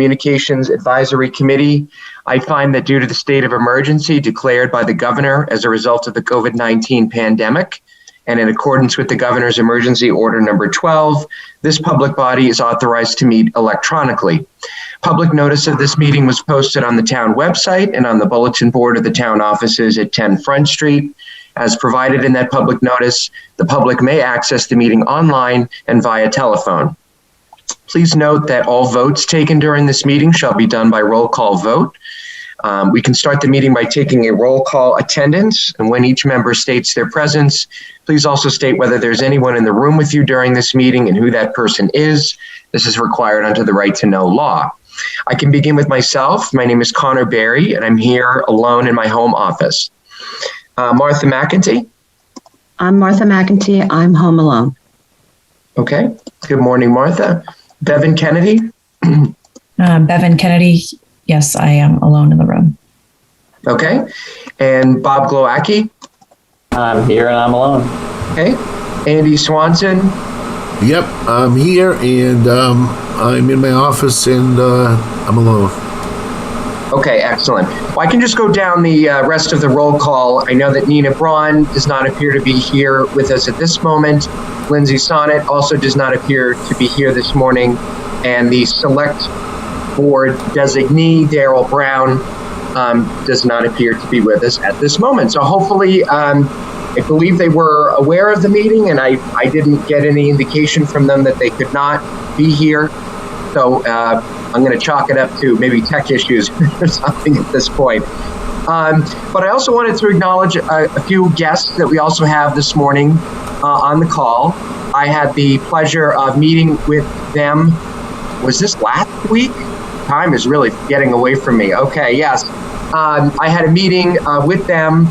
Communications Advisory Committee, I find that due to the state of emergency declared by the governor as a result of the COVID-19 pandemic, and in accordance with the governor's emergency order number 12, this public body is authorized to meet electronically. Public notice of this meeting was posted on the town website and on the bulletin board of the town offices at 10 Front Street. As provided in that public notice, the public may access the meeting online and via telephone. Please note that all votes taken during this meeting shall be done by roll call vote. We can start the meeting by taking a roll call attendance, and when each member states their presence, please also state whether there's anyone in the room with you during this meeting and who that person is. This is required under the right to know law. I can begin with myself. My name is Connor Berry, and I'm here alone in my home office. Martha McEntee. I'm Martha McEntee. I'm home alone. Okay. Good morning, Martha. Bevan Kennedy. Bevan Kennedy. Yes, I am alone in the room. Okay. And Bob Glowacki. I'm here and I'm alone. Okay. Andy Swanson. Yep, I'm here and I'm in my office and I'm alone. Okay, excellent. Well, I can just go down the rest of the roll call. I know that Nina Braun does not appear to be here with us at this moment. Lindsay Sonnet also does not appear to be here this morning. And the select board designee, Daryl Brown, does not appear to be with us at this moment. So hopefully, I believe they were aware of the meeting, and I didn't get any indication from them that they could not be here. So I'm going to chalk it up to maybe tech issues or something at this point. But I also wanted to acknowledge a few guests that we also have this morning on the call. I had the pleasure of meeting with them. Was this last week? Time is really getting away from me. Okay, yes. I had a meeting with them,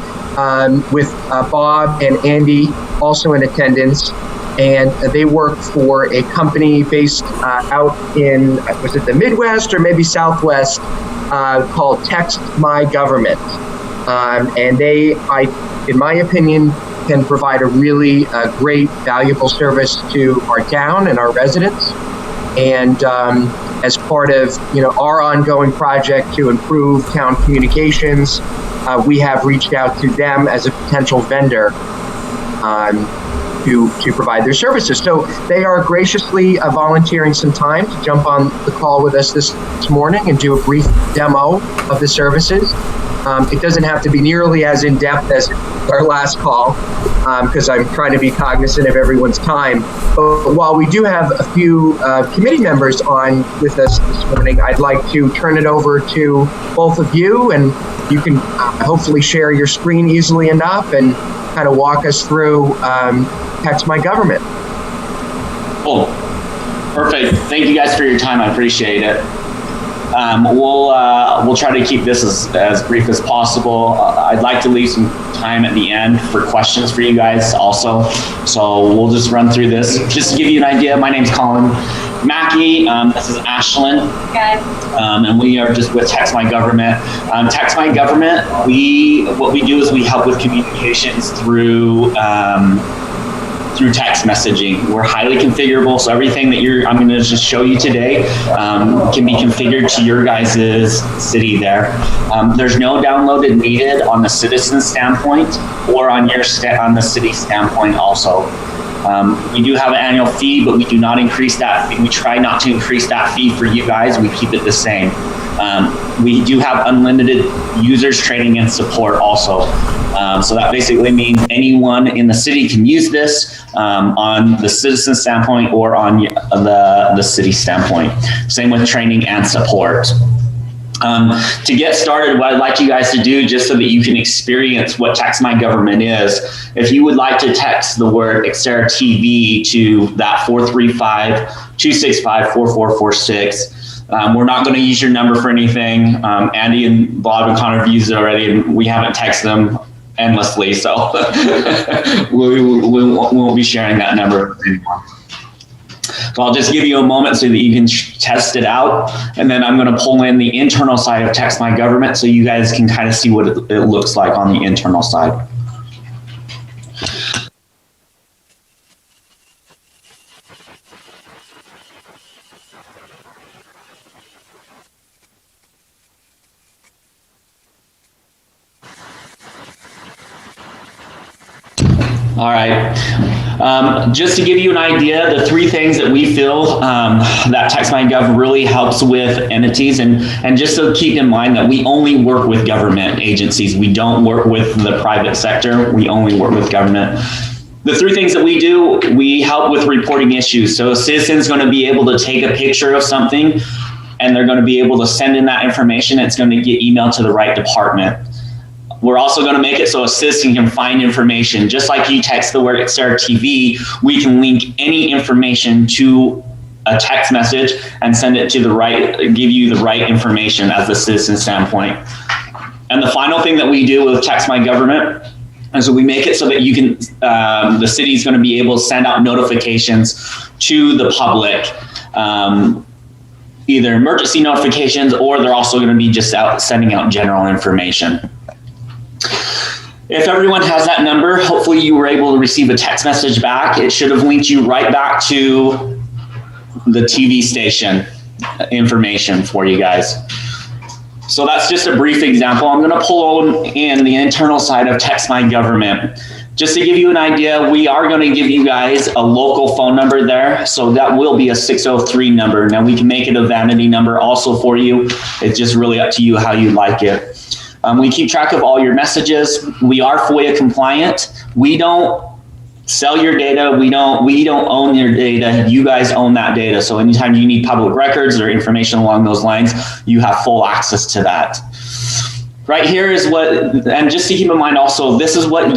with Bob and Andy, also in attendance. And they work for a company based out in, was it the Midwest or maybe Southwest, called Text My Government. And they, in my opinion, can provide a really great, valuable service to our town and our residents. And as part of our ongoing project to improve town communications, we have reached out to them as a potential vendor to provide their services. So they are graciously volunteering some time to jump on the call with us this morning and do a brief demo of the services. It doesn't have to be nearly as in-depth as our last call, because I'm trying to be cognizant of everyone's time. But while we do have a few committee members on with us this morning, I'd like to turn it over to both of you, and you can hopefully share your screen easily enough and kind of walk us through Text My Government. Cool. Perfect. Thank you guys for your time. I appreciate it. We'll try to keep this as brief as possible. I'd like to leave some time at the end for questions for you guys also. So we'll just run through this. Just to give you an idea, my name's Colin Mackey. This is Ashlyn. Okay. And we are just with Text My Government. Text My Government, what we do is we help with communications through text messaging. We're highly configurable, so everything that I'm going to just show you today can be configured to your guys' city there. There's no downloaded needed on the citizen standpoint or on the city standpoint also. We do have an annual fee, but we do not increase that fee. We try not to increase that fee for you guys. We keep it the same. We do have unlimited users, training, and support also. So that basically means anyone in the city can use this on the citizen standpoint or on the city standpoint. Same with training and support. To get started, what I'd like you guys to do, just so that you can experience what Text My Government is, if you would like to text the word Exeter TV to that 435-265-4446. We're not going to use your number for anything. Andy and Bob and Connor have used it already, and we haven't texted them endlessly, so we won't be sharing that number anymore. So I'll just give you a moment so that you can test it out, and then I'm going to pull in the internal side of Text My Government so you guys can kind of see what it looks like on the internal side. All right. Just to give you an idea, the three things that we feel that TextMyGov really helps with entities, and just to keep in mind that we only work with government agencies. We don't work with the private sector. We only work with government. The three things that we do, we help with reporting issues. So a citizen's going to be able to take a picture of something, and they're going to be able to send in that information. It's going to get emailed to the right department. We're also going to make it so a citizen can find information. Just like you text the word Exeter TV, we can link any information to a text message and send it to the right, give you the right information as a citizen standpoint. And the final thing that we do with Text My Government is we make it so that you can, the city is going to be able to send out notifications to the public, either emergency notifications, or they're also going to be just out sending out general information. If everyone has that number, hopefully you were able to receive a text message back. It should have linked you right back to the TV station information for you guys. So that's just a brief example. I'm going to pull in the internal side of Text My Government. Just to give you an idea, we are going to give you guys a local phone number there. So that will be a 603 number. Now we can make it a vanity number also for you. It's just really up to you how you like it. We keep track of all your messages. We are FOIA compliant. We don't sell your data. We don't own your data. You guys own that data. So anytime you need public records or information along those lines, you have full access to that. Right here is what, and just to keep in mind also, this is what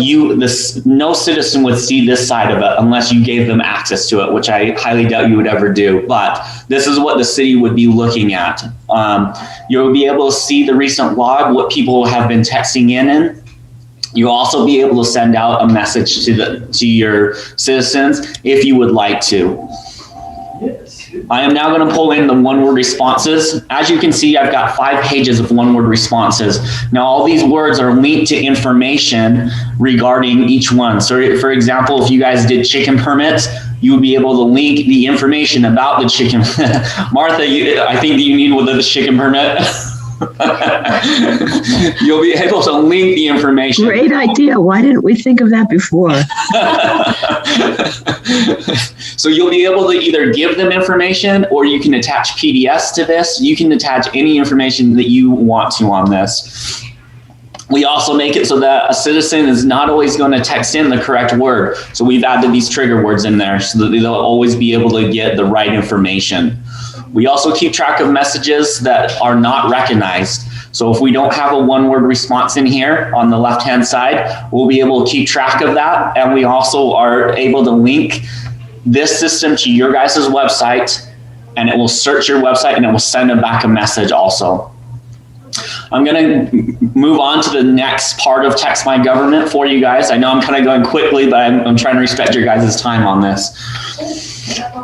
no citizen would see this side of it unless you gave them access to it, which I highly doubt you would ever do. But this is what the city would be looking at. You'll be able to see the recent log, what people have been texting in. You'll also be able to send out a message to your citizens if you would like to. I am now going to pull in the one-word responses. As you can see, I've got 5 pages of one-word responses. Now, all these words are linked to information regarding each one. So, for example, if you guys did chicken permits, you would be able to link the information about the chicken. Martha, I think you need with the chicken permit. You'll be able to link the information. Great idea. Why didn't we think of that before? So you'll be able to either give them information, or you can attach PDFs to this. You can attach any information that you want to on this. We also make it so that a citizen is not always going to text in the correct word. So we've added these trigger words in there so that they'll always be able to get the right information. We also keep track of messages that are not recognized. So if we don't have a one-word response in here on the left-hand side, we'll be able to keep track of that. And we also are able to link this system to your guys' website, and it will search your website and it will send them back a message also. I'm going to move on to the next part of Text My Government for you guys. I know I'm kind of going quickly, but I'm trying to respect your guys' time on this.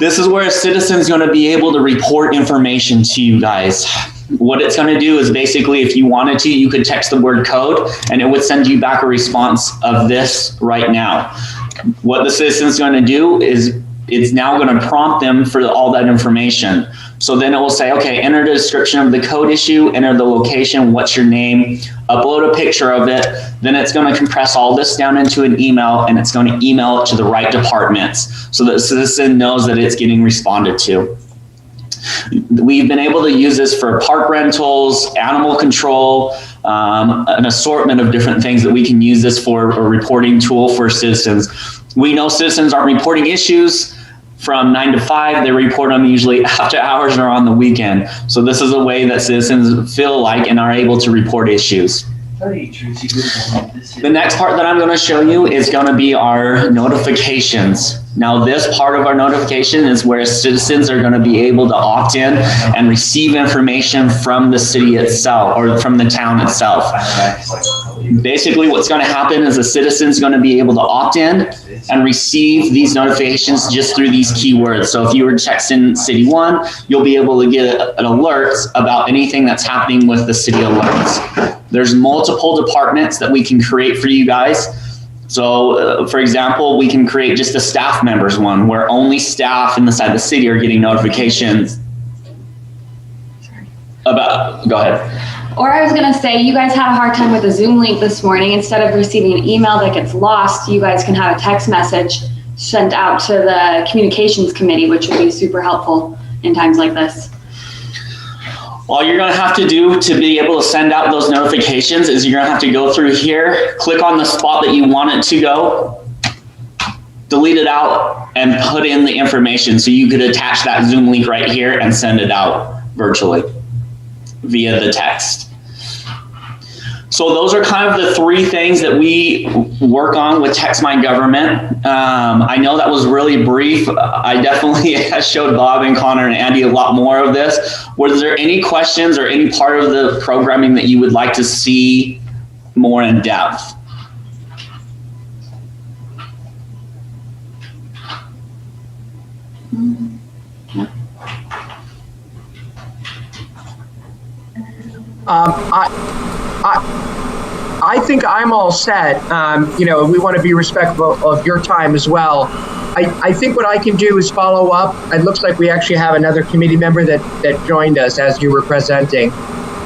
This is where a citizen is going to be able to report information to you guys. What it's going to do is basically, if you wanted to, you could text the word code and it would send you back a response of this right now. What the citizen is going to do is it's now going to prompt them for all that information. So then it will say, okay, enter the description of the code issue, enter the location, what's your name, upload a picture of it. Then it's going to compress all this down into an email, and it's going to email it to the right departments so that the citizen knows that it's getting responded to. We've been able to use this for park rentals, animal control, an assortment of different things that we can use this for, a reporting tool for citizens. We know citizens aren't reporting issues from 9 to 5. They report them usually after hours or on the weekend. So this is a way that citizens feel like and are able to report issues. The next part that I'm going to show you is going to be our notifications. Now, this part of our notification is where citizens are going to be able to opt in and receive information from the city itself or from the town itself. Basically, what's going to happen is a citizen is going to be able to opt in and receive these notifications just through these keywords. So if you were texting City 1, you'll be able to get an alert about anything that's happening with the city alerts. There's multiple departments that we can create for you guys. So, for example, we can create just a staff members one where only staff inside the city are getting notifications about, go ahead. Or I was gonna say, you guys had a hard time with the Zoom link this morning. Instead of receiving an email that gets lost, you guys can have a text message sent out to the communications committee, which would be super helpful in times like this. All you're gonna have to do to be able to send out those notifications is you're gonna have to go through here, click on the spot that you want it to go, delete it out, and put in the information so you could attach that Zoom link right here and send it out virtually via the text. So those are kind of the three things that we work on with Text My Government. I know that was really brief. I definitely showed Bob and Connor and Andy a lot more of this. Was there any questions or any part of the programming that you would like to see more in depth? I think I'm all set. We want to be respectful of your time as well. I think what I can do is follow up. It looks like we actually have another committee member that joined us as you were presenting.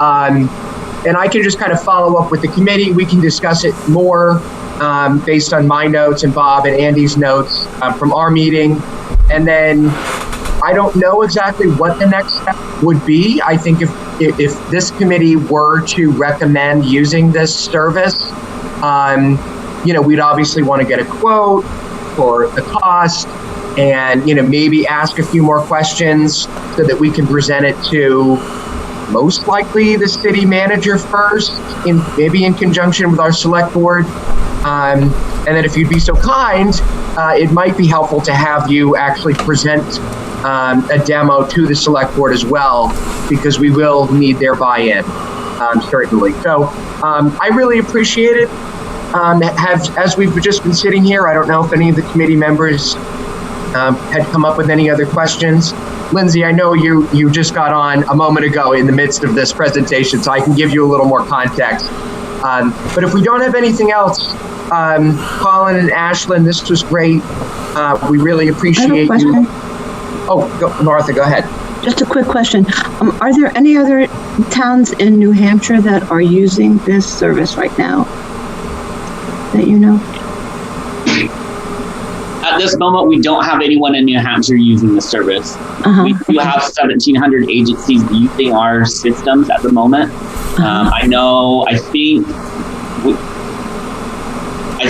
And I can just kind of follow up with the committee. We can discuss it more based on my notes and Bob and Andy's notes from our meeting. And then I don't know exactly what the next step would be. I think if this committee were to recommend using this service, we'd obviously want to get a quote for the cost and, maybe ask a few more questions so that we can present it to most likely the city manager first, maybe in conjunction with our select board. And then if you'd be so kind, it might be helpful to have you actually present a demo to the select board as well, because we will need their buy-in, certainly. So I really appreciate it. As we've just been sitting here, I don't know if any of the committee members had come up with any other questions. Lindsay, I know you just got on a moment ago in the midst of this presentation, so I can give you a little more context. But if we don't have anything else, Colin and Ashlyn, this was great. We really appreciate you. Oh, Martha, go ahead. Just a quick question. Are there any other towns in New Hampshire that are using this service right now that you know? At this moment, we don't have anyone in New Hampshire using the service. We do have 1,700 agencies using our systems at the moment. I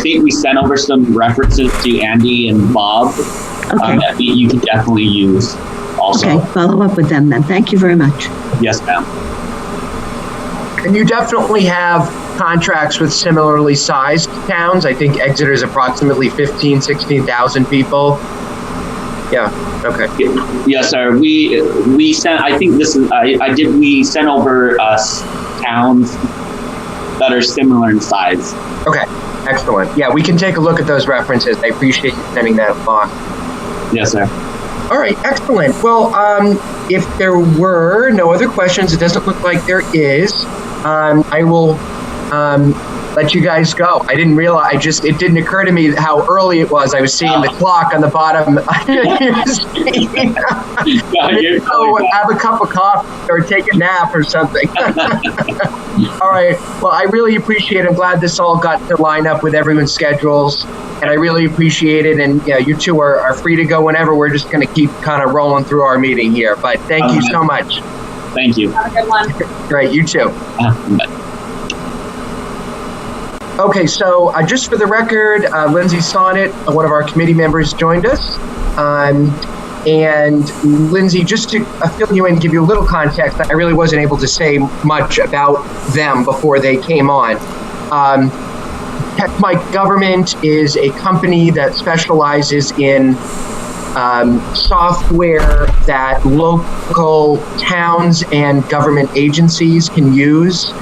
think we sent over some references to Andy and Bob that you can definitely use also. Okay, follow up with them then. Thank you very much. Yes, ma'am. And you definitely have contracts with similarly sized towns. I think Exeter is approximately 16,000 people. Yeah, okay. Yes, sir. We sent, I think this is, we sent over towns that are similar in size. Okay, excellent. Yeah, we can take a look at those references. I appreciate you sending that along. Yes, sir. All right, excellent. Well, if there were no other questions, it doesn't look like there is. I will let you guys go. I didn't realize, it didn't occur to me how early it was. I was seeing the clock on the bottom of your screen. So have a cup of coffee or take a nap or something. All right. Well, I really appreciate it. I'm glad this all got to line up with everyone's schedules. And I really appreciate it. And you two are free to go whenever. We're just going to keep kind of rolling through our meeting here. But thank you so much. Thank you. Have a good one. Great. You too. Okay, so just for the record, Lindsay Sonnet, one of our committee members, joined us. And Lindsay, just to fill you in, give you a little context, I really wasn't able to say much about them before they came on. Text My Government is a company that specializes in software that local towns and government agencies can use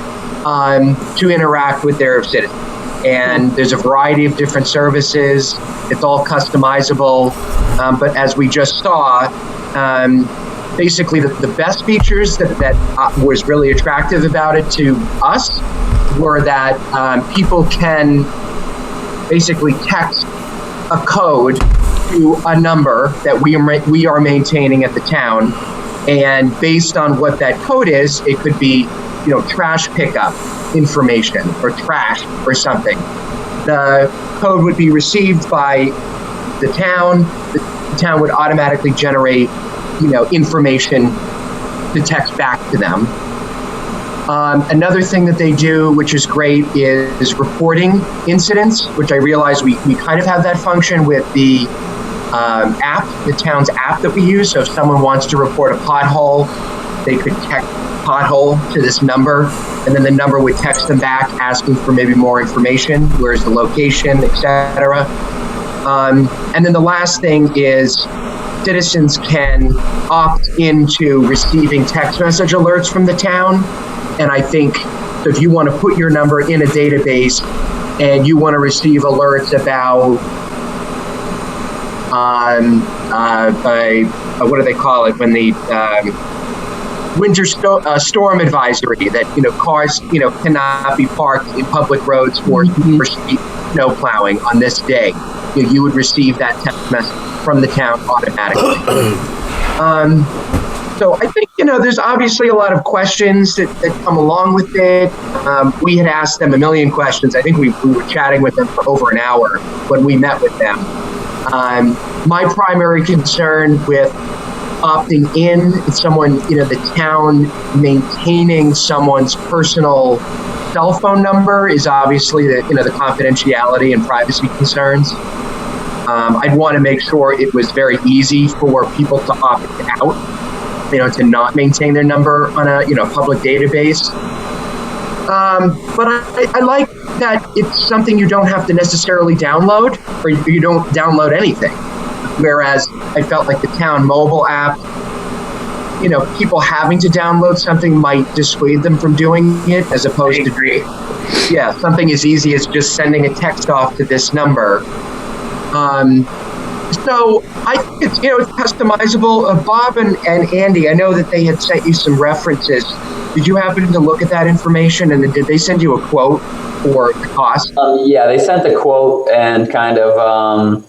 to interact with their citizens. And there's a variety of different services. It's all customizable. But as we just saw, basically the best features that was really attractive about it to us were that people can basically text a code to a number that we are maintaining at the town. And based on what that code is, it could be, trash pickup information or trash or something. The code would be received by the town. The town would automatically generate, information to text back to them. Another thing that they do, which is great, is reporting incidents, which I realize we kind of have that function with the app, the town's app that we use. So if someone wants to report a pothole, they could text pothole to this number, and then the number would text them back asking for maybe more information, where's the location, etc. And then the last thing is citizens can opt into receiving text message alerts from the town. And I think if you want to put your number in a database and you want to receive alerts about what do they call it when the winter storm advisory that cars cannot be parked in public roads for snow plowing on this day, you would receive that text message from the town automatically. So I think there's obviously a lot of questions that come along with it. We had asked them a million questions. I think we were chatting with them for over an hour when we met with them. My primary concern with opting in is someone, the town maintaining someone's personal cell phone number is obviously the confidentiality and privacy concerns. I'd want to make sure it was very easy for people to opt out, to not maintain their number on a, public database. But I like that it's something you don't have to necessarily download, or you don't download anything. Whereas I felt like the town mobile app, people having to download something might dissuade them from doing it, as opposed to, something as easy as just sending a text off to this number. So I think it's customizable. Bob and Andy, I know that they had sent you some references. Did you happen to look at that information, and did they send you a quote for the cost? Yeah, they sent the quote and kind of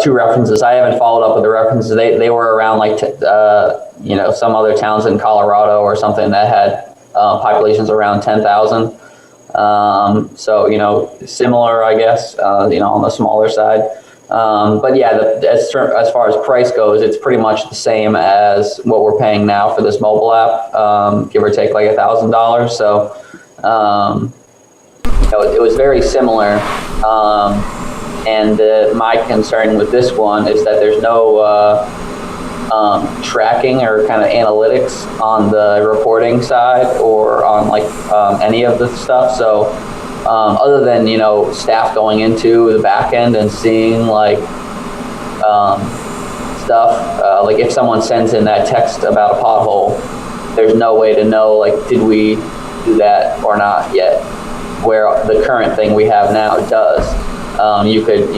two references. I haven't followed up with the references. They were around like some other towns in Colorado or something that had populations around 10,000. So similar, I guess. On the smaller side. But yeah, as far as price goes, it's pretty much the same as what we're paying now for this mobile app, give or take like $1,000. So, it was very similar. And my concern with this one is that there's no tracking or kind of analytics on the reporting side or on any of the stuff. So. Other than, staff going into the back end and seeing stuff, like if someone sends in that text about a pothole, there's no way to know, did we do that or not yet, where the current thing we have now does. You could,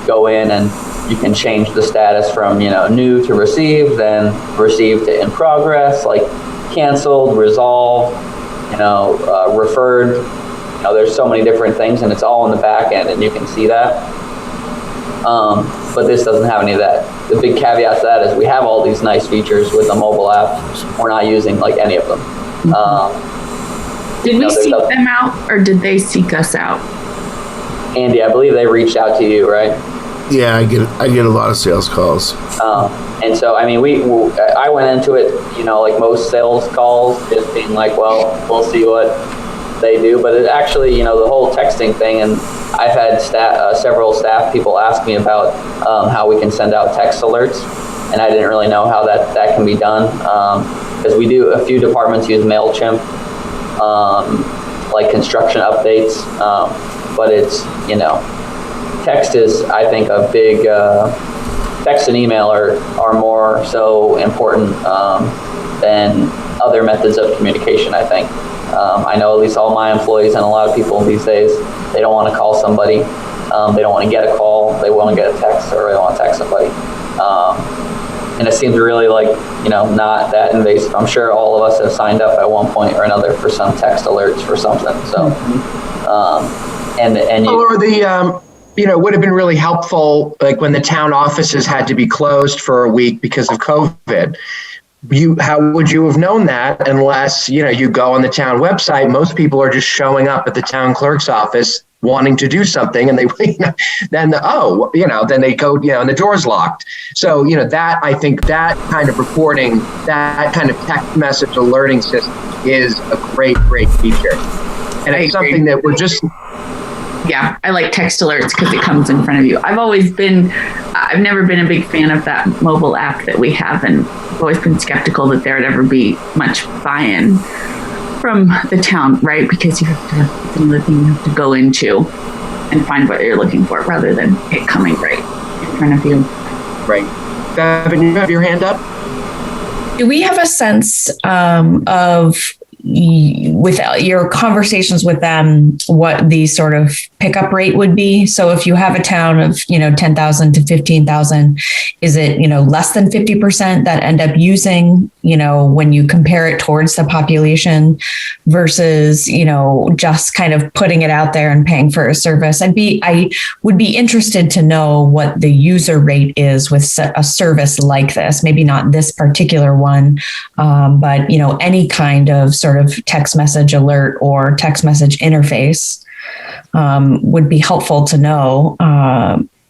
go in and you can change the status from, new to received, then received to in progress, like canceled, resolved, referred. There's so many different things, and it's all in the back end, and you can see that. But this doesn't have any of that. The big caveat to that is we have all these nice features with the mobile app. We're not using any of them. Did we seek them out, or did they seek us out? Andy, I believe they reached out to you, right? Yeah, I get a lot of sales calls. And so, I mean, I went into it, like most sales calls, just being like, well, we'll see what they do. But it actually, the whole texting thing, and I've had several staff people ask me about how we can send out text alerts, and I didn't really know how that can be done, because we do, a few departments use MailChimp, like construction updates, but it's, text is, I think, a big, text and email are more so important than other methods of communication, I think. I know at least all my employees and a lot of people these days, they don't want to call somebody. They don't want to get a call. They want to get a text, or they want to text somebody. And it seems really not that invasive. I'm sure all of us have signed up at one point or another for some text alerts for something. So, it would have been really helpful, like when the town offices had to be closed for a week because of COVID. How would you have known that unless, you go on the town website? Most people are just showing up at the town clerk's office wanting to do something, and then they go, and the door's locked. So, that, I think that kind of reporting, that kind of text message alerting system is a great feature. And it's something that we're just... Yeah, I like text alerts because it comes in front of you. I've never been a big fan of that mobile app that we have, and I've always been skeptical that there would ever be much buy-in from the town, right? Because you have to have another thing you have to go into and find what you're looking for rather than it coming right in front of you. Right. Bevan, you have your hand up? Do we have a sense of, with your conversations with them, what the sort of pickup rate would be? So if you have a town of, 10,000 to 15,000, is it, less than 50% that end up using, when you compare it towards the population versus, just kind of putting it out there and paying for a service? I would be interested to know what the user rate is with a service like this, maybe not this particular one, but, any kind of sort of text message alert or text message interface would be helpful to know.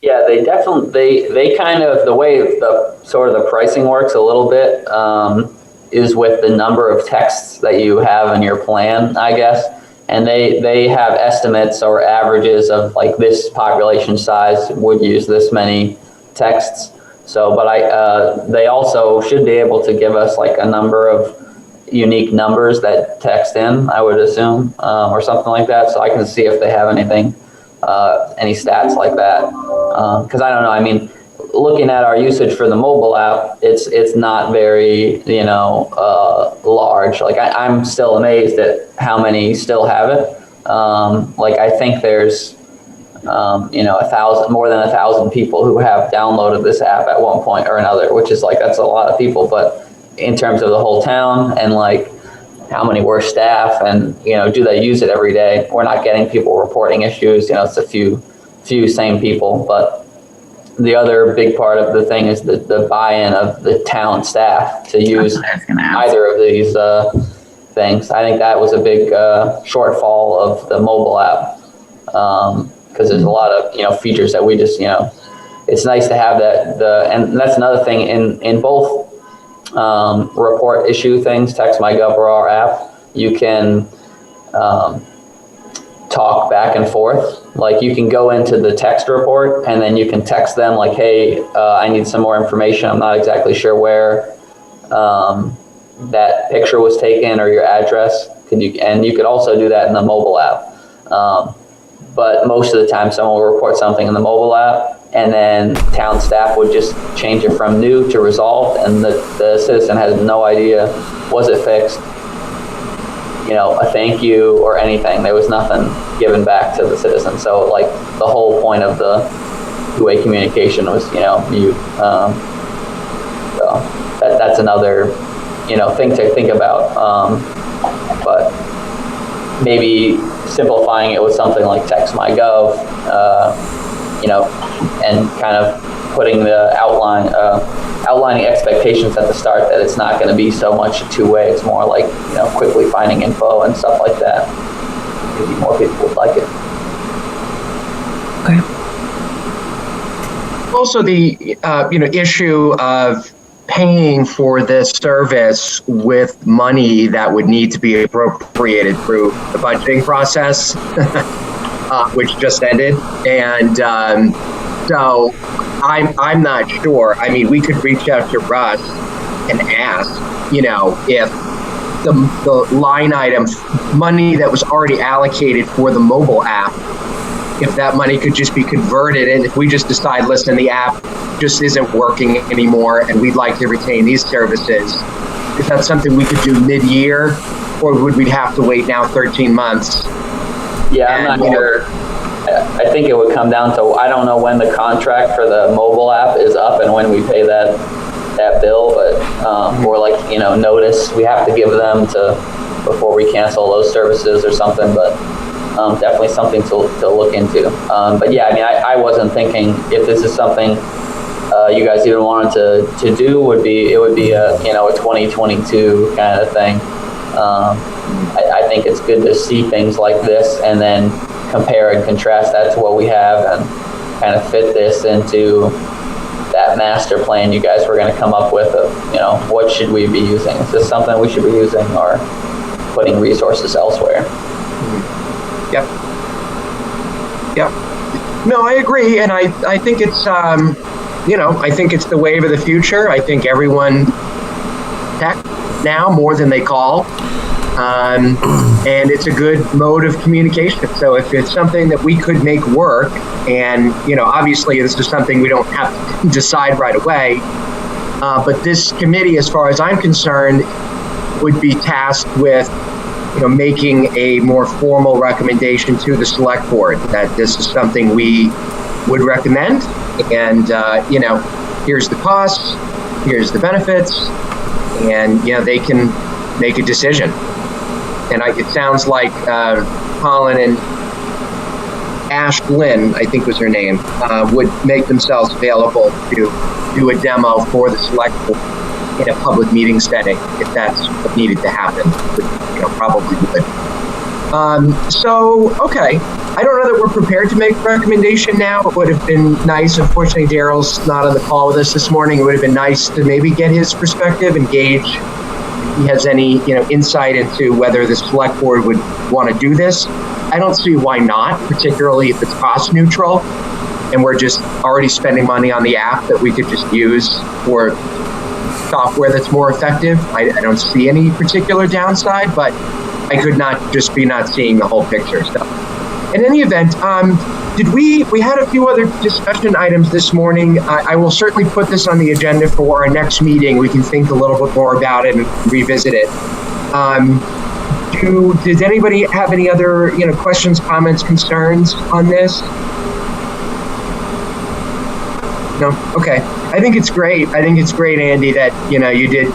Yeah, they definitely, they kind of, the way the sort of the pricing works a little bit is with the number of texts that you have in your plan, I guess. And they have estimates or averages of like this population size would use this many texts. So, but they also should be able to give us like a number of unique numbers that text in, I would assume, or something like that. So I can see if they have anything, any stats like that. Because I don't know, I mean, looking at our usage for the mobile app, it's not very, large. Like I'm still amazed at how many still have it. Like I think there's, more than 1,000 people who have downloaded this app at one point or another, which is like, that's a lot of people. But in terms of the whole town and like how many were staff and, do they use it every day? We're not getting people reporting issues. It's a few same people, but the other big part of the thing is the buy-in of the town staff to use either of these things. I think that was a big shortfall of the mobile app because there's a lot of, features that we just, it's nice to have that. And that's another thing in both report issue things, Text My Gov or our app, you can talk back and forth. Like you can go into the text report and then you can text them like, hey, I need some more information. I'm not exactly sure where that picture was taken or your address. And you could also do that in the mobile app. But most of the time someone will report something in the mobile app and then town staff would just change it from new to resolved, and the citizen has no idea, was it fixed, a thank you or anything. There was nothing given back to the citizen. So like the whole point of the two-way communication was, mute. So that's another, thing to think about. But maybe simplifying it with something like Text My Gov, and kind of putting the outlining expectations at the start that it's not going to be so much two-way. It's more like, quickly finding info and stuff like that. Maybe more people would like it. Okay. Also, the issue of paying for this service with money that would need to be appropriated through the budgeting process, which just ended, and so I'm not sure. I mean, we could reach out to Russ and ask, if the line item money that was already allocated for the mobile app, if that money could just be converted, and if we just decide, listen, the app just isn't working anymore and we'd like to retain these services, is that something we could do mid-year, or would we have to wait now 13 months? Yeah, I'm not sure. I think it would come down to, I don't know when the contract for the mobile app is up and when we pay that bill, but or like, notice we have to give them before we cancel those services or something. But definitely something to look into. But yeah, I mean, I wasn't thinking if this is something you guys even wanted to do, it would be a 2022 kind of thing. I think it's good to see things like this and then compare and contrast that to what we have and kind of fit this into that master plan you guys were going to come up with of, what should we be using? Is this something we should be using or putting resources elsewhere? Yep. No, I agree. And I think it's, I think it's the wave of the future. I think everyone tech now more than they call. And it's a good mode of communication. So if it's something that we could make work, and, obviously this is something we don't have to decide right away, but this committee, as far as I'm concerned, would be tasked with, making a more formal recommendation to the select board that this is something we would recommend. And, here's the costs, here's the benefits, and, they can make a decision. And it sounds like Colin and Ash Lynn, I think was her name, would make themselves available to do a demo for the select board in a public meeting setting, if that's what needed to happen, which probably would. Okay. I don't know that we're prepared to make a recommendation now. It would have been nice. Unfortunately, Daryl's not on the call with us this morning. It would have been nice to maybe get his perspective, engage if he has any, insight into whether the select board would want to do this. I don't see why not, particularly if it's cost neutral and we're just already spending money on the app that we could just use for software that's more effective. I don't see any particular downside, but I could not just be not seeing the whole picture. So in any event, we had a few other discussion items this morning. I will certainly put this on the agenda for our next meeting. We can think a little bit more about it and revisit it. Does anybody have any other, questions, comments, concerns on this? No? Okay. I think it's great. Andy, that, you did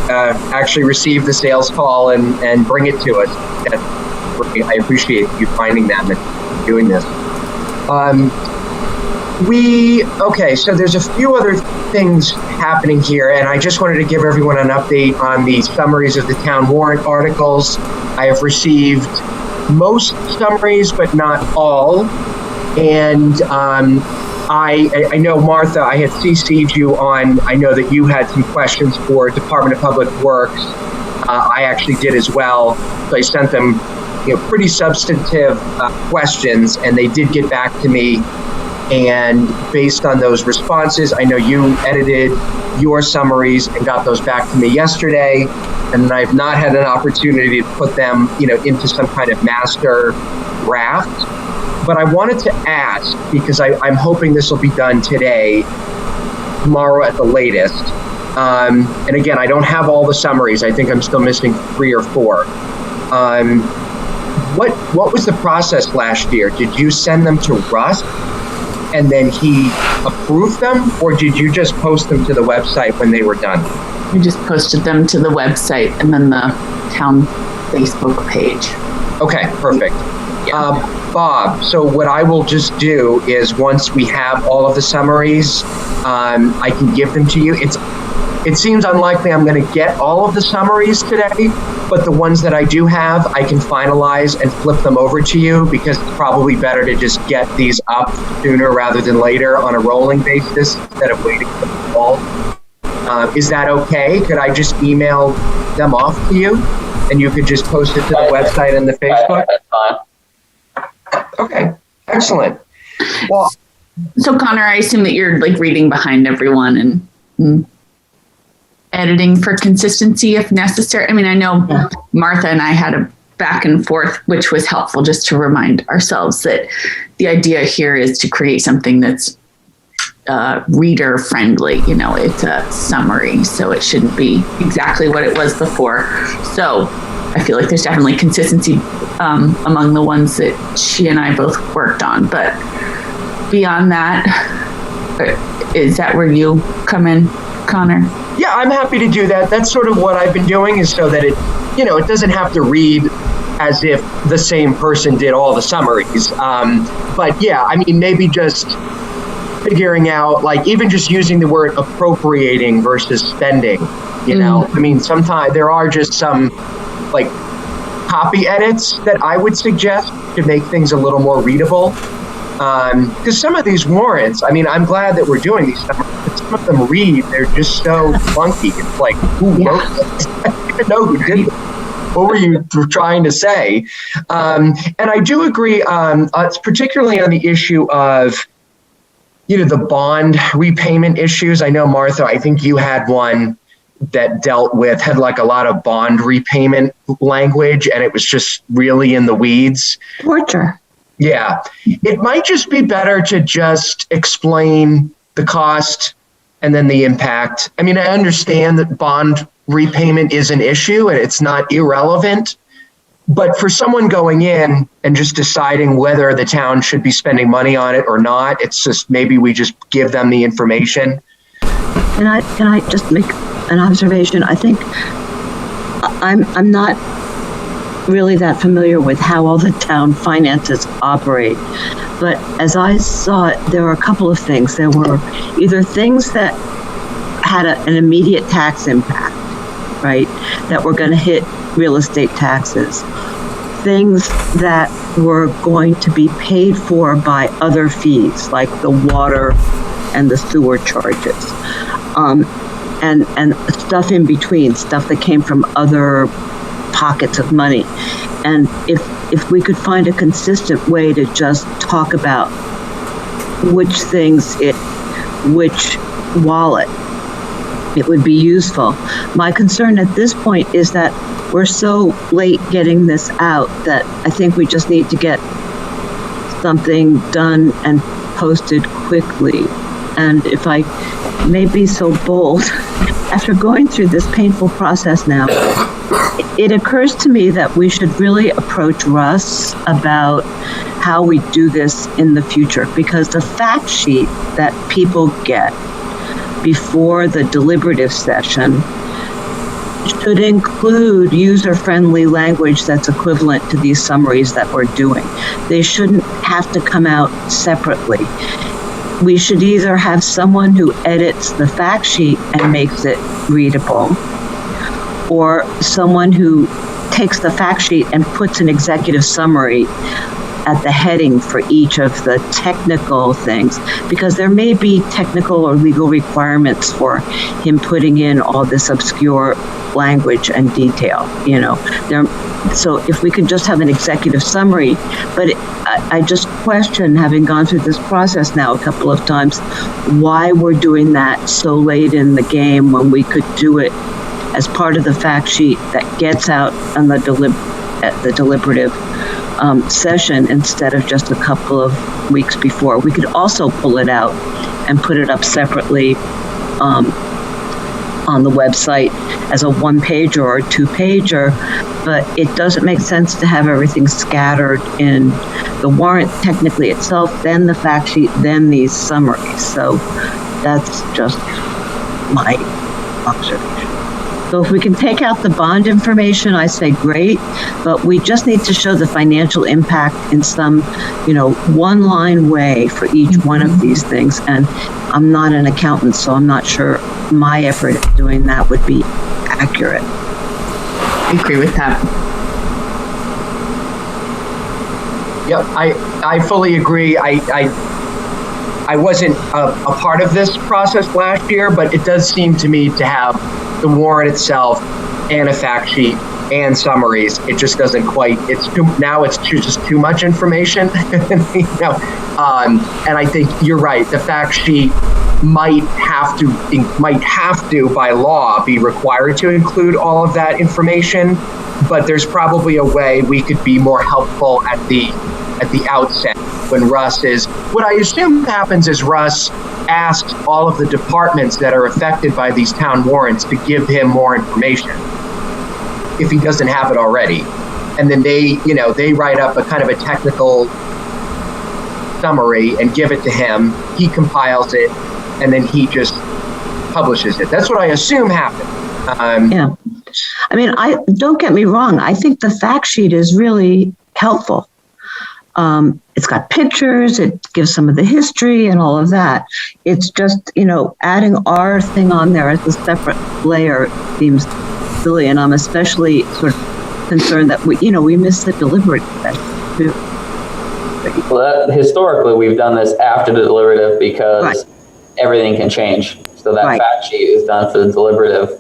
actually receive the sales call and bring it to us. That's great. I appreciate you finding that and doing this. So there's a few other things happening here, and I just wanted to give everyone an update on the summaries of the town warrant articles. I have received most summaries, but not all. And I know, Martha, I had CC'd you on, I know that you had some questions for Department of Public Works. I actually did as well. So I sent them, pretty substantive questions, and they did get back to me. And based on those responses, I know you edited your summaries and got those back to me yesterday. And I've not had an opportunity to put them, into some kind of master draft. But I wanted to ask, because I'm hoping this will be done today, tomorrow at the latest. And again, I don't have all the summaries. I think I'm still missing 3 or 4. What was the process last year? Did you send them to Russ and then he approved them? Or did you just post them to the website when they were done? We just posted them to the website and then the town Facebook page. Okay, perfect. Yeah. Bob, so what I will just do is once we have all of the summaries, I can give them to you. It seems unlikely I'm going to get all of the summaries today, but the ones that I do have, I can finalize and flip them over to you, because it's probably better to just get these up sooner rather than later on a rolling basis instead of waiting for the fall. Is that okay? Could I just email them off to you and you could just post it to the website and the Facebook? That's fine. Okay, excellent. Well, so Connor, I assume that you're reading behind everyone and editing for consistency if necessary. I mean, I know Martha and I had a back and forth, which was helpful just to remind ourselves that the idea here is to create something that's reader friendly. It's a summary, so it shouldn't be exactly what it was before. So I feel like there's definitely consistency among the ones that she and I both worked on. But beyond that, is that where you come in, Connor? Yeah, I'm happy to do that. That's sort of what I've been doing, is so that it doesn't have to read as if the same person did all the summaries. But yeah, I mean, maybe just figuring out, like, even just using the word appropriating versus spending, you know? I mean, sometimes there are just some, like, copy edits that I would suggest to make things a little more readable. Because some of these warrants, I mean, I'm glad that we're doing these summaries, but some of them read, they're just so funky. It's like, who wrote this? I don't even know who did this. What were you trying to say? And I do agree, particularly on the issue of, you know, the bond repayment issues. I know, Martha, I think you had one that had like a lot of bond repayment language, and it was just really in the weeds. Torture. Yeah. It might just be better to just explain the cost and then the impact. I mean, I understand that bond repayment is an issue and it's not irrelevant, but for someone going in and just deciding whether the town should be spending money on it or not, it's just, maybe we just give them the information. Can I just make an observation? I think I'm not really that familiar with how all the town finances operate, but as I saw it, there were a couple of things. There were either things that had an immediate tax impact, right, that were going to hit real estate taxes, things that were going to be paid for by other fees, like the water and the sewer charges, and stuff in between, stuff that came from other pockets of money. And if we could find a consistent way to just talk about which wallet, it would be useful. My concern at this point is that we're so late getting this out that I think we just need to get something done and posted quickly. And if I may be so bold, after going through this painful process now, it occurs to me that we should really approach Russ about how we do this in the future, because the fact sheet that people get before the deliberative session should include user-friendly language that's equivalent to these summaries that we're doing. They shouldn't have to come out separately. We should either have someone who edits the fact sheet and makes it readable, or someone who takes the fact sheet and puts an executive summary at the heading for each of the technical things, because there may be technical or legal requirements for him putting in all this obscure language and detail, you know. So if we could just have an executive summary, but I just question, having gone through this process now a couple of times, why we're doing that so late in the game when we could do it as part of the fact sheet that gets out on the deliberative session instead of just a couple of weeks before. We could also pull it out and put it up separately on the website as a one-pager or two-pager, but it doesn't make sense to have everything scattered in the warrant technically itself, then the fact sheet, then these summaries. So that's just my observation. So if we can take out the bond information, I say great, but we just need to show the financial impact in some, one-line way for each one of these things. And I'm not an accountant, so I'm not sure my effort at doing that would be accurate. I agree with that. Yep, I fully agree. I wasn't a part of this process last year, but it does seem to me to have the warrant itself and a fact sheet and summaries. It just doesn't quite, it's just too much information. And I think you're right. The fact sheet might have to by law be required to include all of that information, but there's probably a way we could be more helpful at the outset when what I assume happens is Russ asks all of the departments that are affected by these town warrants to give him more information if he doesn't have it already. And then they write up a kind of a technical summary and give it to him. He compiles it and then he just publishes it. That's what I assume happened. Yeah. I mean, don't get me wrong. I think the fact sheet is really helpful. It's got pictures, it gives some of the history and all of that. It's just, adding our thing on there as a separate layer seems silly, and I'm especially sort of concerned that we missed the deliberative session too. Well, historically, we've done this after the deliberative because everything can change. So that fact sheet is done for the deliberative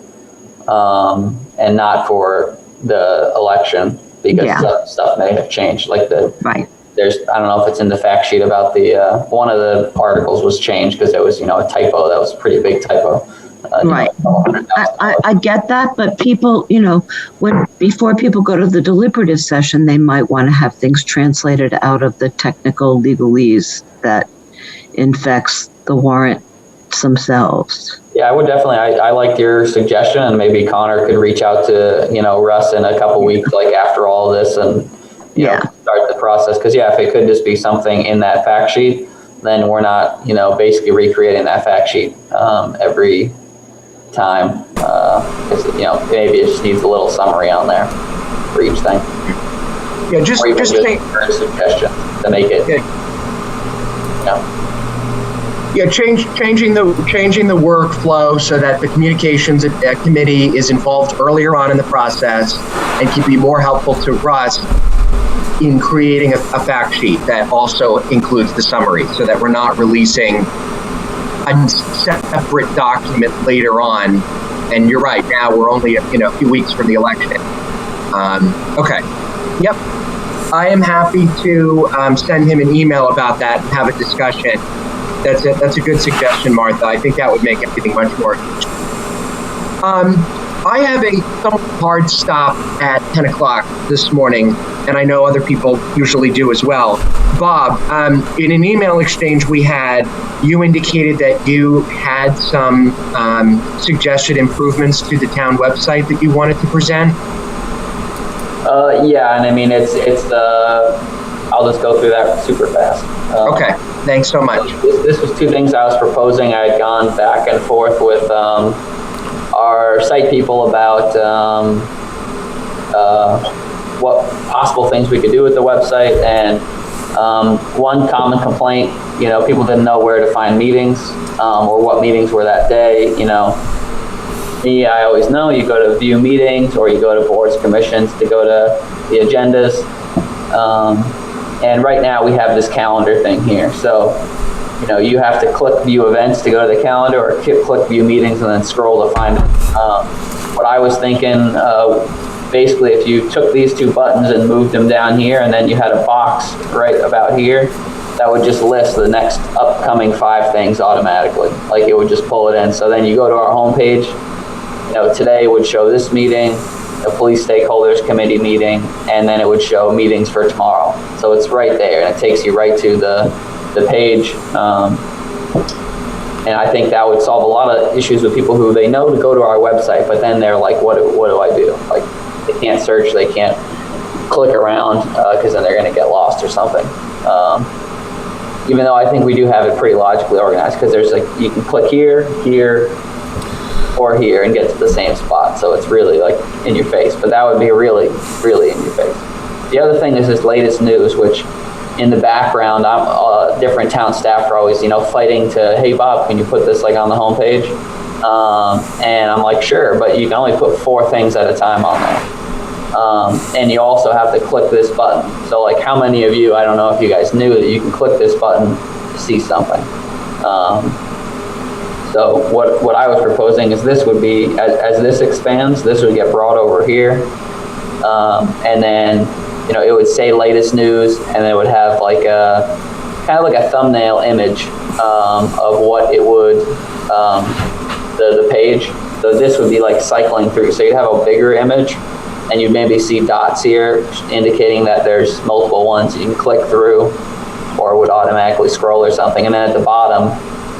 and not for the election because stuff may have changed. Like there's, I don't know if it's in the fact sheet about the, one of the articles was changed because it was, a typo. That was a pretty big typo. I get that, but people, before people go to the deliberative session, they might want to have things translated out of the technical legalese that infects the warrants themselves. Yeah, I would definitely, I liked your suggestion, and maybe Connor could reach out to, Russ in a couple weeks, like after all this, and, start the process. Because, if it could just be something in that fact sheet, then we're not, basically recreating that fact sheet every time. Because, maybe it just needs a little summary on there for each thing. Yeah, just a suggestion to make it, Yeah, changing the workflow so that the communications committee is involved earlier on in the process and can be more helpful to Russ in creating a fact sheet that also includes the summary, so that we're not releasing a separate document later on. And you're right, now we're only a few weeks from the election. Okay. Yep. I am happy to send him an email about that and have a discussion. That's a good suggestion, Martha. I think that would make everything much more interesting. I have a somewhat hard stop at 10 o'clock this morning, and I know other people usually do as well. Bob, in an email exchange we had, you indicated that you had some suggested improvements to the town website that you wanted to present. Yeah, and I mean, it's I'll just go through that super fast. Okay, thanks so much. This was two things I was proposing. I had gone back and forth with our site people about what possible things we could do with the website, and one common complaint, people didn't know where to find meetings or what meetings were that day. Me, I always know you go to view meetings or you go to boards, commissions to go to the agendas. And right now we have this calendar thing here. So, you have to click view events to go to the calendar, or click view meetings and then scroll to find it. What I was thinking, basically if you took these two buttons and moved them down here, and then you had a box right about here, that would just list the next upcoming 5 things automatically. Like it would just pull it in. So then you go to our homepage, today would show this meeting, the police stakeholders committee meeting, and then it would show meetings for tomorrow. So it's right there, and it takes you right to the page. And I think that would solve a lot of issues with people who they know to go to our website, but then they're like, what do I do? Like they can't search, they can't click around because then they're going to get lost or something. Even though I think we do have it pretty logically organized, because there's you can click here, or here and get to the same spot. So it's really like in your face, but that would be really, really in your face. The other thing is this latest news, which in the background, different town staff are always, fighting to, hey Bob, can you put this on the homepage? And I'm like, sure, but you can only put 4 things at a time on there. And you also have to click this button. So how many of you, I don't know if you guys knew that you can click this button to see something. So what I was proposing is this would be, as this expands, this would get brought over here. And then, it would say latest news, and it would have kind of like a thumbnail image of what it would, the page. So this would be cycling through. So you'd have a bigger image, and you'd maybe see dots here indicating that there's multiple ones you can click through, or it would automatically scroll or something. And then at the bottom,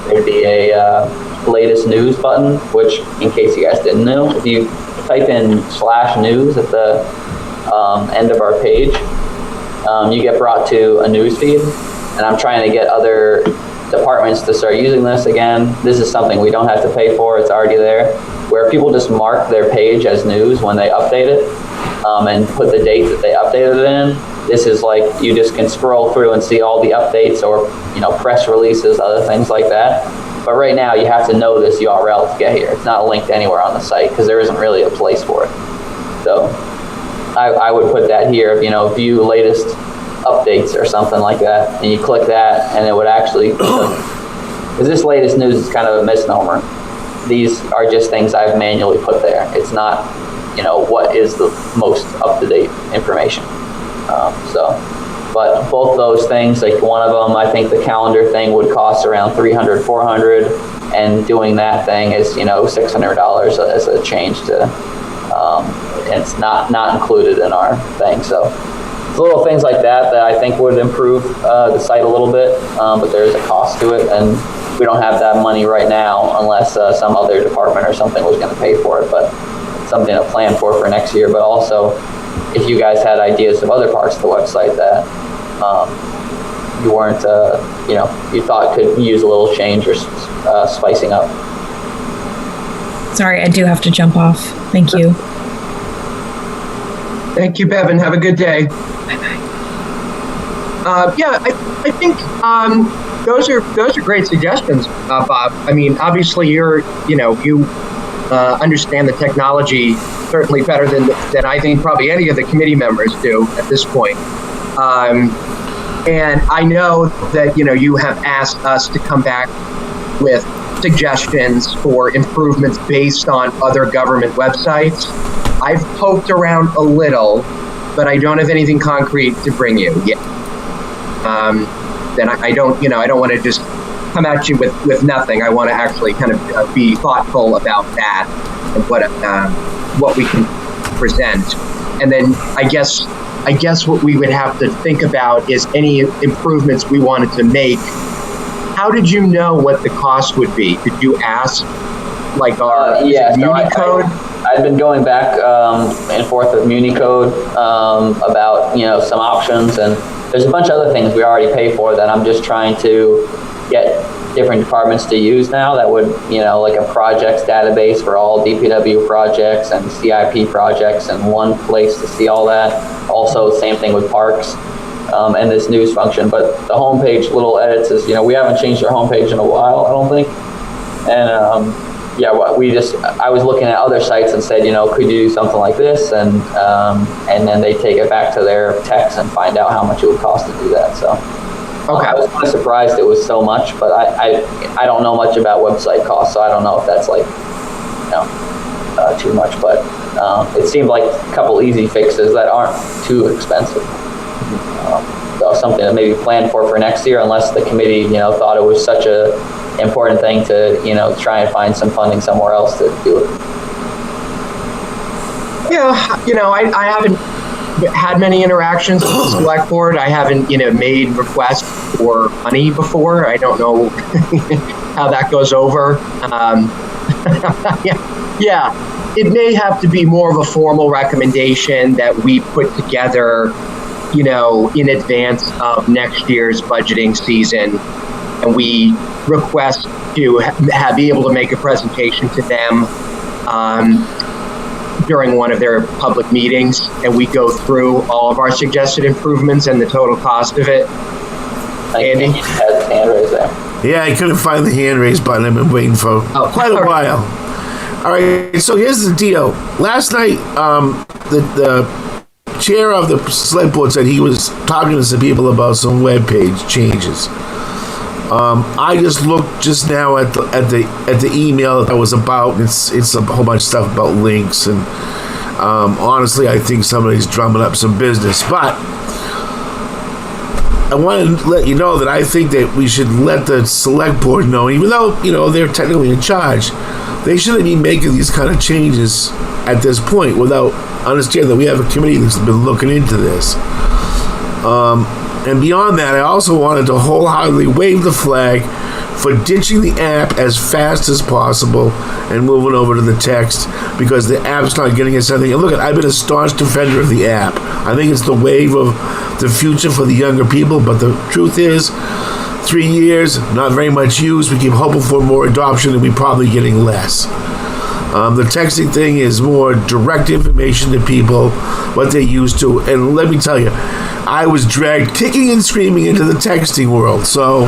there'd be a latest news button, which, in case you guys didn't know, if you type in /news at the end of our page, you get brought to a news feed. And I'm trying to get other departments to start using this again. This is something we don't have to pay for. It's already there, where people just mark their page as news when they update it, and put the date that they updated it in. This is like, you just can scroll through and see all the updates, or, press releases, other things like that. But right now you have to know this URL to get here. It's not linked anywhere on the site because there isn't really a place for it. So I would put that here, view latest updates or something like that, and you click that, and it would actually, because this latest news is kind of a misnomer. These are just things I've manually put there. It's not, what is the most up-to-date information. But both those things, like one of them, I think the calendar thing would cost around $300, $400, and doing that thing is, $600 as a change to, and it's not included in our thing. So little things like that I think would improve the site a little bit, but there's a cost to it, and we don't have that money right now unless some other department or something was going to pay for it. But it's something to plan for next year. But also, if you guys had ideas of other parts of the website that you weren't, you thought could use a little change or spicing up. Sorry, I do have to jump off. Thank you. Thank you, Bevan. Have a good day. Yeah, I think those are great suggestions, Bob. I mean, obviously you understand the technology certainly better than I think probably any of the committee members do at this point. And I know that you have asked us to come back with suggestions for improvements based on other government websites. I've poked around a little, but I don't have anything concrete to bring you yet. Then I don't want to just come at you with nothing. I want to actually kind of be thoughtful about that and what we can present. And then I guess what we would have to think about is any improvements we wanted to make. How did you know what the cost would be? Did you ask like our Unicode? I've been going back and forth with Unicode about some options, and there's a bunch of other things we already pay for that I'm just trying to get different departments to use now. That would like a projects database for all DPW projects and CIP projects in one place to see all that. Also, same thing with parks and this news function. But the homepage little edits is we haven't changed our homepage in a while, I don't think, and. I was looking at other sites and said, could you do something like this? And then they take it back to their techs and find out how much it would cost to do that. So okay. I was kind of surprised it was so much, but I don't know much about website costs, so I don't know if that's like, too much, but it seemed like a couple easy fixes that aren't too expensive. So something to maybe plan for next year, unless the committee, thought it was such a important thing to, try and find some funding somewhere else to do it. Yeah, I haven't had many interactions with the select board. I haven't, made requests for money before. I don't know how that goes over. Yeah, it may have to be more of a formal recommendation that we put together, in advance of next year's budgeting season. And we request to be able to make a presentation to them during one of their public meetings, and we go through all of our suggested improvements and the total cost of it. Andy? Has the hand raised there. Yeah, I couldn't find the hand raise button. I've been waiting for quite a while. All right, so here's the deal. Last night, the chair of the select board said he was talking to some people about some web page changes. I just looked just now at the email that was about. It's a whole bunch of stuff about links, and honestly, I think somebody's drumming up some business. But I want to let you know that I think that we should let the select board know, even though they're technically in charge, they shouldn't be making these kind of changes at this point without understanding that we have a committee that's been looking into this. And beyond that, I also wanted to wholeheartedly wave the flag for ditching the app as fast as possible and moving over to the text, because the app's not getting us anything. And look, I've been a staunch defender of the app. I think it's the wave of the future for the younger people, but the truth is, 3 years, not very much use. We keep hoping for more adoption, and we're probably getting less. The texting thing is more direct information to people, what they used to. And let me tell you, I was dragged kicking and screaming into the texting world. So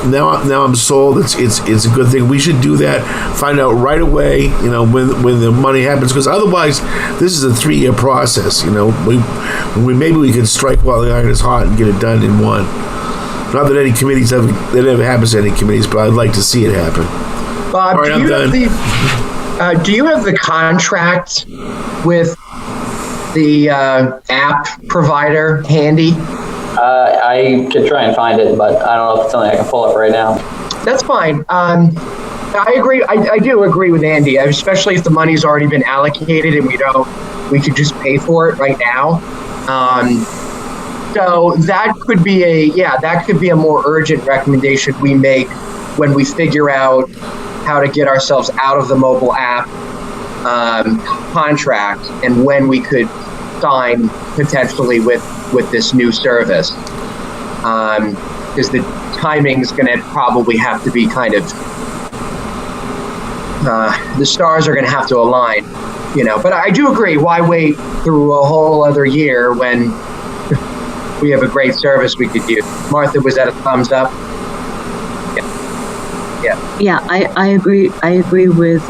now I'm sold. It's a good thing. We should do that. Find out right away, when the money happens, because otherwise, this is a 3-year process. Maybe we can strike while the iron is hot and get it done in one. Not that any committees that never happens to any committees, but I'd like to see it happen. Bob, All right, I'm done. Do you have the contract with the app provider handy? I could try and find it, but I don't know if it's something I can pull up right now. That's fine. I agree. I do agree with Andy, especially if the money's already been allocated and we could just pay for it right now. So that could be a more urgent recommendation we make when we figure out how to get ourselves out of the mobile app contract and when we could sign potentially with this new service. Because the timing is going to probably have to be kind of, the stars are going to have to align, But I do agree, why wait through a whole other year when we have a great service we could use? Martha, was that a thumbs up? Yeah, I agree. I agree with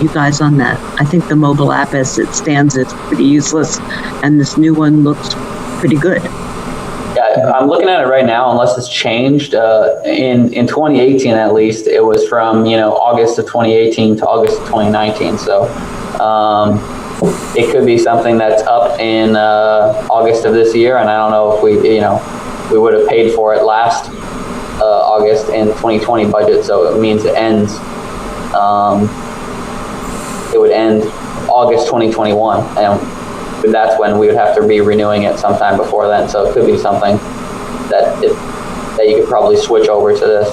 you guys on that. I think the mobile app as it stands is pretty useless, and this new one looks pretty good. Yeah, I'm looking at it right now. Unless it's changed, in 2018 at least, it was from August of 2018 to August of 2019. So it could be something that's up in August of this year, and I don't know if we would have paid for it last August in 2020 budget, so it means it ends. It would end August 2021, and that's when we would have to be renewing it sometime before then. So it could be something that you could probably switch over to this.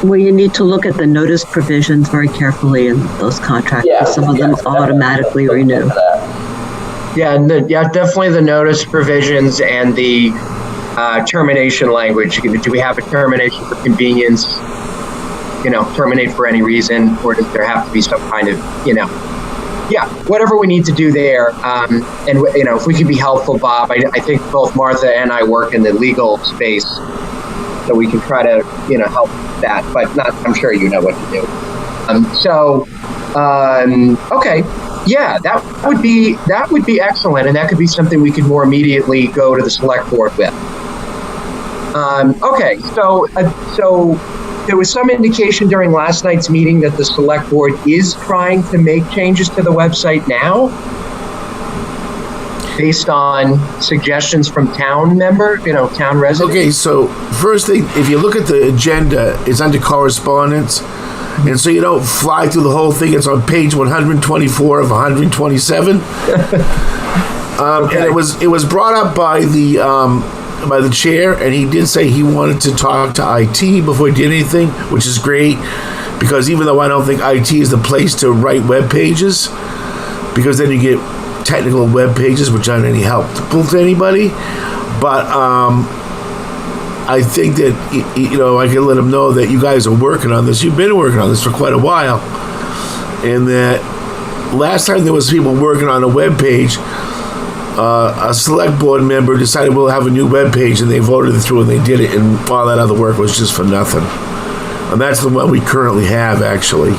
Well, you need to look at the notice provisions very carefully in those contracts. Yeah, some of them automatically renew. Yeah, definitely the notice provisions and the termination language. Do we have a termination for convenience? Terminate for any reason, or does there have to be some kind of, whatever we need to do there. And if we can be helpful, Bob, I think both Martha and I work in the legal space, so we can try to, help that. But I'm sure you know what to do. Okay. Yeah, that would be excellent, and that could be something we could more immediately go to the select board with. Okay, so there was some indication during last night's meeting that the select board is trying to make changes to the website now, based on suggestions from town residents. Okay, so first thing, if you look at the agenda, it's under correspondence. And so you don't fly through the whole thing. It's on page 124 of 127. Okay. And it was brought up by the chair, and he did say he wanted to talk to IT before he did anything, which is great, because even though I don't think IT is the place to write web pages, because then you get technical web pages which aren't any help to anybody, but I think that I can let them know that you guys are working on this. You've been working on this for quite a while, and that last time there was people working on a web page, a select board member decided we'll have a new web page, and they voted it through and they did it, and all that other work was just for nothing. And that's the one we currently have, actually.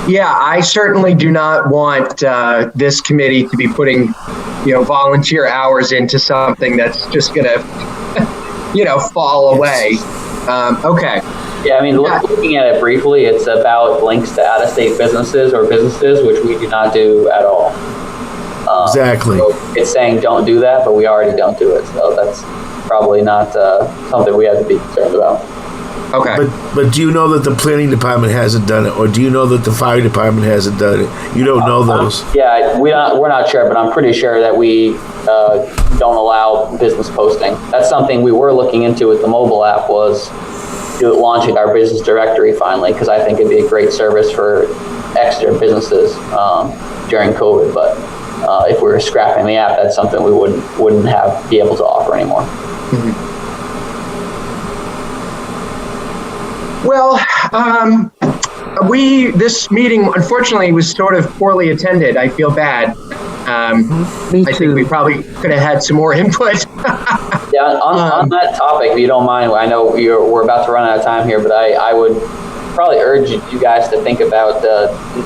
Yeah, I certainly do not want this committee to be putting volunteer hours into something that's just going to, fall away. Okay. Yeah, I mean, looking at it briefly, it's about links to out-of-state businesses or businesses, which we do not do at all. Exactly. So it's saying don't do that, but we already don't do it. So that's probably not something we have to be concerned about. Okay. But do you know that the planning department hasn't done it, or do you know that the fire department hasn't done it? You don't know those. Yeah, we're not sure, but I'm pretty sure that we don't allow business posting. That's something we were looking into with the mobile app, was launching our business directory finally, because I think it'd be a great service for Exeter businesses during COVID. But if we were scrapping the app, that's something we wouldn't be able to offer anymore. Mm-hmm. Well, this meeting, unfortunately, was sort of poorly attended. I feel bad. Me too. I think we probably could have had some more input. Yeah, on that topic, if you don't mind, I know we're about to run out of time here, but I would probably urge you guys to think about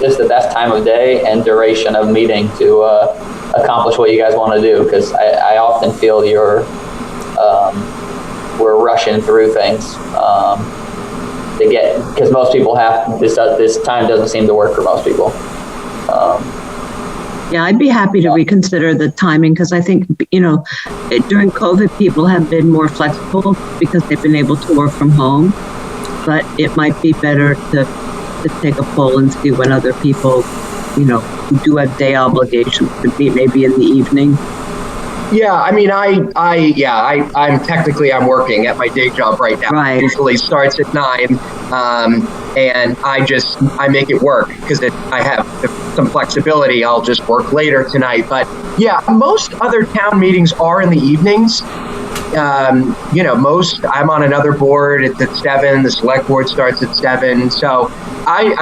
just the best time of day and duration of meeting to accomplish what you guys want to do, because I often feel we're rushing through things. Because most people have this time doesn't seem to work for most people. Yeah, I'd be happy to reconsider the timing, because I think, during COVID, people have been more flexible because they've been able to work from home. But it might be better to take a poll and see when other people, who do have day obligations, could be maybe in the evening. Yeah, I mean, I'm working at my day job right now. Right. It usually starts at 9, and I make it work because I have some flexibility. I'll just work later tonight. But yeah, most other town meetings are in the evenings. I'm on another board at 7. The select board starts at 7. So I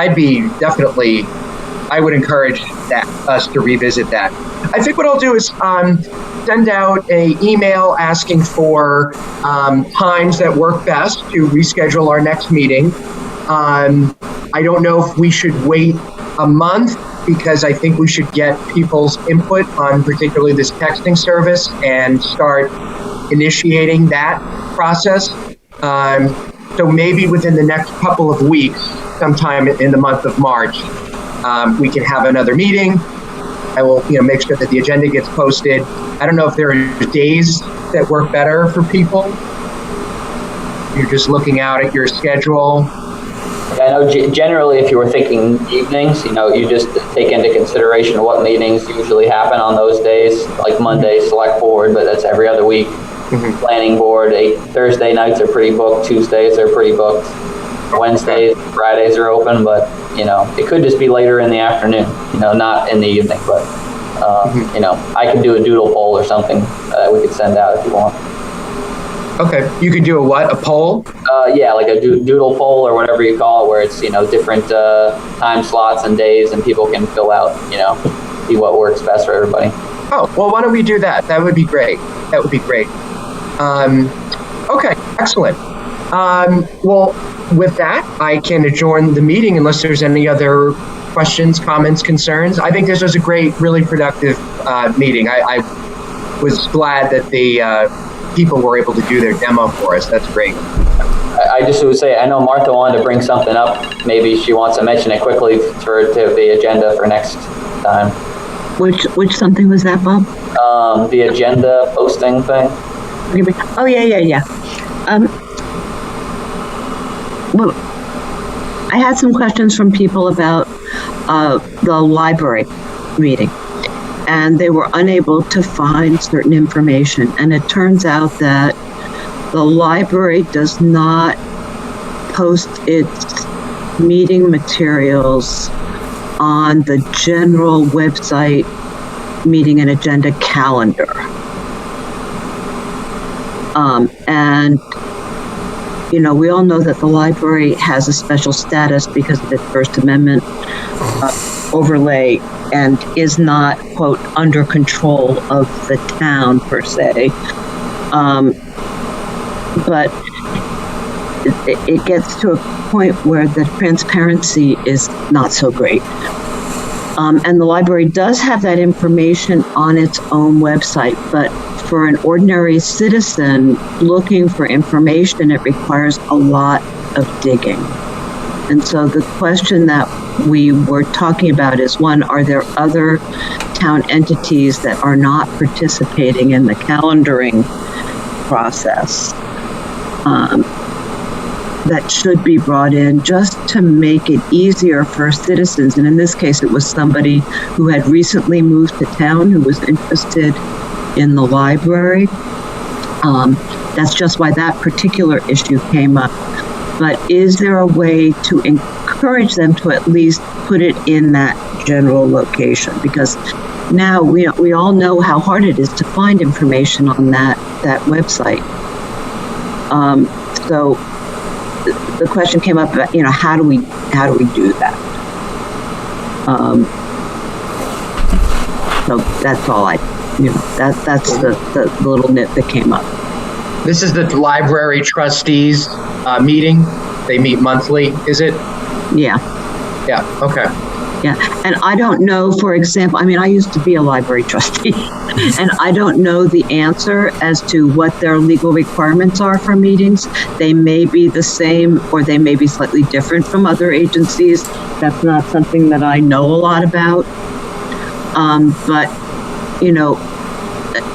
would encourage us to revisit that. I think what I'll do is send out an email asking for times that work best to reschedule our next meeting. I don't know if we should wait a month, because I think we should get people's input on particularly this texting service and start initiating that process. So maybe within the next couple of weeks, sometime in the month of March, we can have another meeting. I will, make sure that the agenda gets posted. I don't know if there are days that work better for people. You're just looking out at your schedule. I know generally, if you were thinking evenings, you just take into consideration what meetings usually happen on those days, like Monday, select board, but that's every other week. Mm-hmm. Planning board, Thursday nights are pretty booked, Tuesdays are pretty booked, Wednesdays, Fridays are open, but, it could just be later in the afternoon, not in the evening, but, I could do a doodle poll or something that we could send out if you want. Okay, you could do a poll? Yeah, like a doodle poll or whatever you call it, where it's, different time slots and days, and people can fill out, see what works best for everybody. Oh, well, why don't we do that? That would be great. Okay, excellent. Well, with that, I can adjourn the meeting unless there's any other questions, comments, concerns. I think this was a great, really productive meeting. I was glad that the people were able to do their demo for us. That's great. I just would say, I know Martha wanted to bring something up. Maybe she wants to mention it quickly to the agenda for next time. Which something was that, Bob? The agenda posting thing. Oh, yeah. Well, I had some questions from people about the library meeting, and they were unable to find certain information. And it turns out that the library does not post its meeting materials on the general website meeting and agenda calendar. And we all know that the library has a special status because of its First Amendment overlay and is not, quote, under control of the town per se. But it gets to a point where the transparency is not so great. And the library does have that information on its own website, but for an ordinary citizen looking for information, it requires a lot of digging. And so the question that we were talking about is, one, are there other town entities that are not participating in the calendaring process that should be brought in just to make it easier for citizens? And in this case, it was somebody who had recently moved to town who was interested in the library. That's just why that particular issue came up. But is there a way to encourage them to at least put it in that general location, because now we all know how hard it is to find information on that website. So the question came up about, how do we do that? So that's all that's the little nit that came up. This is the library trustees meeting. They meet monthly, is it? Yeah. Yeah, okay. Yeah, and I don't know, for example, I used to be a library trustee, and I don't know the answer as to what their legal requirements are for meetings. They may be the same, or they may be slightly different from other agencies. That's not something that I know a lot about. But,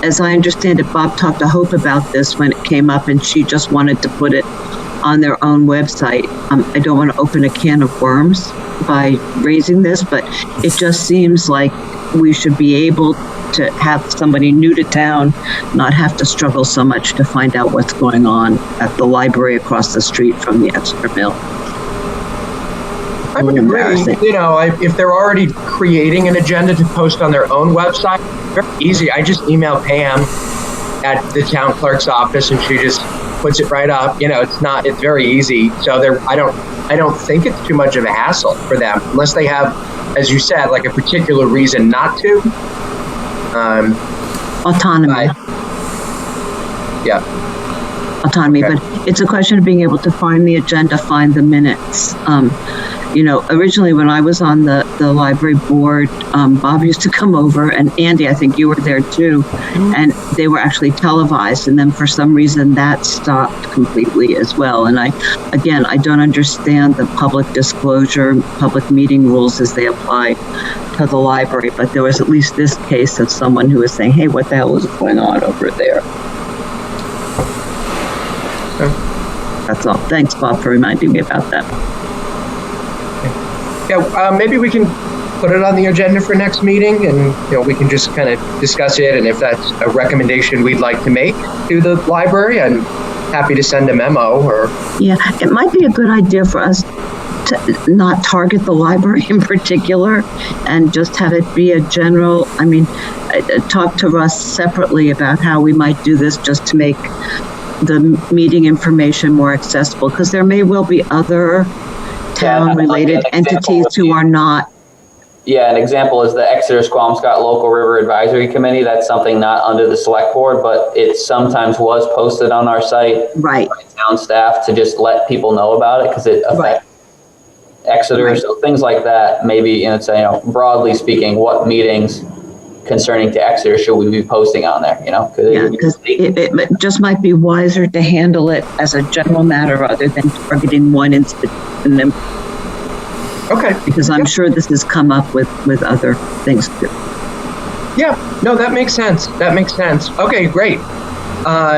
as I understand it, Bob talked to Hope about this when it came up, and she just wanted to put it on their own website. I don't want to open a can of worms by raising this, but it just seems like we should be able to have somebody new to town not have to struggle so much to find out what's going on at the library across the street from the Exeter Mill. I would agree. If they're already creating an agenda to post on their own website, very easy. I just email Pam at the town clerk's office, and she just puts it right up. It's very easy. So I don't think it's too much of a hassle for them, unless they have, as you said, like a particular reason not to. Autonomy. Autonomy, Okay. but it's a question of being able to find the agenda, find the minutes. Originally when I was on the library board, Bob used to come over, and Andy, I think you were there too, and they were actually televised, and then for some reason that stopped completely as well. And I don't understand the public disclosure, public meeting rules as they apply to the library, but there was at least this case of someone who was saying, hey, what the hell is going on over there? That's all. Thanks, Bob, for reminding me about that. Yeah, maybe we can put it on the agenda for next meeting, and we can just kind of discuss it. And if that's a recommendation we'd like to make to the library, I'm happy to send a memo. Or it might be a good idea for us to not target the library in particular, and just have it be a general. Talk to Russ separately about how we might do this, just to make the meeting information more accessible, because there may well be other town-related entities who are not. Yeah, an example is the Exeter Squamscott Local River Advisory Committee. That's something not under the select board, but it sometimes was posted on our site Right. by town staff to just let people know about it, because it affects Exeter. Right. So things like that, maybe, broadly speaking, what meetings concerning to Exeter should we be posting on there, Because it just might be wiser to handle it as a general matter rather than targeting one incident. okay, Because I'm sure this has come up with other things too. yeah, no, that makes sense. Okay, great.